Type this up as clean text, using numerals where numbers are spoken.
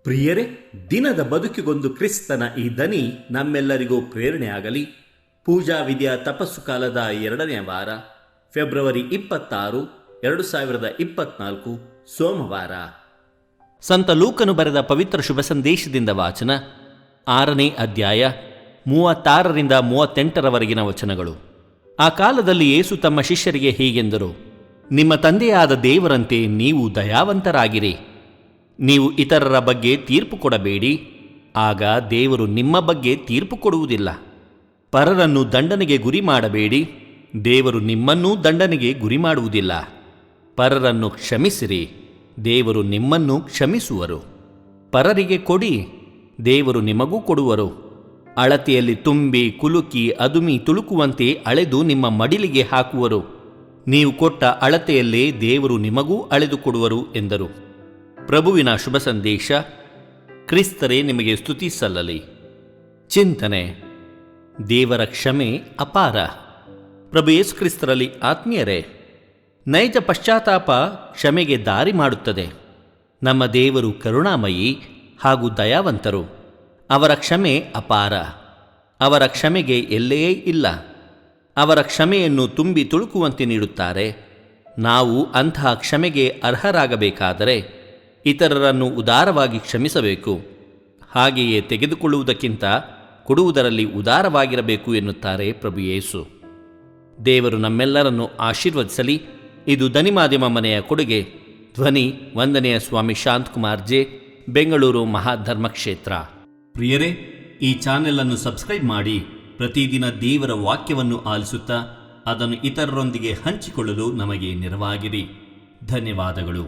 ಪ್ರಿಯರೇ, ದಿನದ ಬದುಕಿಗೊಂದು ಕ್ರಿಸ್ತನ ಈ ದನಿ ನಮ್ಮೆಲ್ಲರಿಗೂ ಪ್ರೇರಣೆಯಾಗಲಿ. ಪೂಜಾ ವಿಧಿಯ ತಪಸ್ಸು ಕಾಲದ 2ನೇ ವಾರ, ಫೆಬ್ರವರಿ 26, 2024, ಸೋಮವಾರ. ಸಂತ ಲೂಕನು ಬರೆದ ಪವಿತ್ರ ಶುಭ ಸಂದೇಶದಿಂದ ವಾಚನ. 6ನೇ ಅಧ್ಯಾಯ, 36ರಿಂದ 38ರವರೆಗಿನ ವಚನಗಳು. ಆ ಕಾಲದಲ್ಲಿ ಯೇಸು ತಮ್ಮ ಶಿಷ್ಯರಿಗೆ ಹೀಗೆಂದರು: ನಿಮ್ಮ ತಂದೆಯಾದ ದೇವರಂತೆ ನೀವು ದಯಾವಂತರಾಗಿರಿ. ನೀವು ಇತರರ ಬಗ್ಗೆ ತೀರ್ಪು ಕೊಡಬೇಡಿ, ಆಗ ದೇವರು ನಿಮ್ಮ ಬಗ್ಗೆ ತೀರ್ಪು ಕೊಡುವುದಿಲ್ಲ. ಪರರನ್ನು ದಂಡನೆಗೆ ಗುರಿ ಮಾಡಬೇಡಿ, ದೇವರು ನಿಮ್ಮನ್ನೂ ದಂಡನೆಗೆ ಗುರಿ ಮಾಡುವುದಿಲ್ಲ. ಪರರನ್ನು ಕ್ಷಮಿಸಿರಿ, ದೇವರು ನಿಮ್ಮನ್ನು ಕ್ಷಮಿಸುವರು. ಪರರಿಗೆ ಕೊಡಿ, ದೇವರು ನಿಮಗೂ ಕೊಡುವರು. ಅಳತೆಯಲ್ಲಿ ತುಂಬಿ ಕುಲುಕಿ ಅದುಮಿ ತುಳುಕುವಂತೆ ಅಳೆದು ನಿಮ್ಮ ಮಡಿಲಿಗೆ ಹಾಕುವರು. ನೀವು ಕೊಟ್ಟ ಅಳತೆಯಲ್ಲೇ ದೇವರು ನಿಮಗೂ ಅಳೆದು ಕೊಡುವರು ಎಂದರು. ಪ್ರಭುವಿನ ಶುಭ ಸಂದೇಶ. ಕ್ರಿಸ್ತರೇ ನಿಮಗೆ ಸ್ತುತಿ ಸಲ್ಲಲಿ. ಚಿಂತನೆ: ದೇವರ ಕ್ಷಮೆ ಅಪಾರ. ಪ್ರಭು ಯೇಸು ಕ್ರಿಸ್ತರಲ್ಲಿ ಆತ್ಮೀಯರೇ, ನೈಜ ಪಶ್ಚಾತ್ತಾಪ ಕ್ಷಮೆಗೆ ದಾರಿ ಮಾಡುತ್ತದೆ. ನಮ್ಮ ದೇವರು ಕರುಣಾಮಯಿ ಹಾಗೂ ದಯಾವಂತರು. ಅವರ ಕ್ಷಮೆ ಅಪಾರ. ಅವರ ಕ್ಷಮೆಗೆ ಎಲ್ಲೇ ಇಲ್ಲ. ಅವರ ಕ್ಷಮೆಯನ್ನು ತುಂಬಿ ತುಳುಕುವಂತೆ ನೀಡುತ್ತಾರೆ. ನಾವು ಅಂತಹ ಕ್ಷಮೆಗೆ ಅರ್ಹರಾಗಬೇಕಾದರೆ ಇತರರನ್ನು ಉದಾರವಾಗಿ ಕ್ಷಮಿಸಬೇಕು. ಹಾಗೆಯೇ ತೆಗೆದುಕೊಳ್ಳುವುದಕ್ಕಿಂತ ಕೊಡುವುದರಲ್ಲಿ ಉದಾರವಾಗಿರಬೇಕು ಎನ್ನುತ್ತಾರೆ ಪ್ರಭು ಯೇಸು. ದೇವರು ನಮ್ಮೆಲ್ಲರನ್ನು ಆಶೀರ್ವದಿಸಲಿ. ಇದು ದನಿಮಾಧ್ಯಮ ಮನೆಯ ಕೊಡುಗೆ. ಧ್ವನಿ ವಂದನೆಯ ಸ್ವಾಮಿ ಶಾಂತಕುಮಾರ್ ಜೆ, ಬೆಂಗಳೂರು ಮಹಾಧರ್ಮಕ್ಷೇತ್ರ. ಪ್ರಿಯರೇ, ಈ ಚಾನೆಲ್ ಸಬ್ಸ್ಕ್ರೈಬ್ ಮಾಡಿ ಪ್ರತಿದಿನ ದೇವರ ವಾಕ್ಯವನ್ನು ಆಲಿಸುತ್ತಾ ಅದನ್ನು ಇತರರೊಂದಿಗೆ ಹಂಚಿಕೊಳ್ಳಲು ನಮಗೆ ನೆರವಾಗಿರಿ. ಧನ್ಯವಾದಗಳು.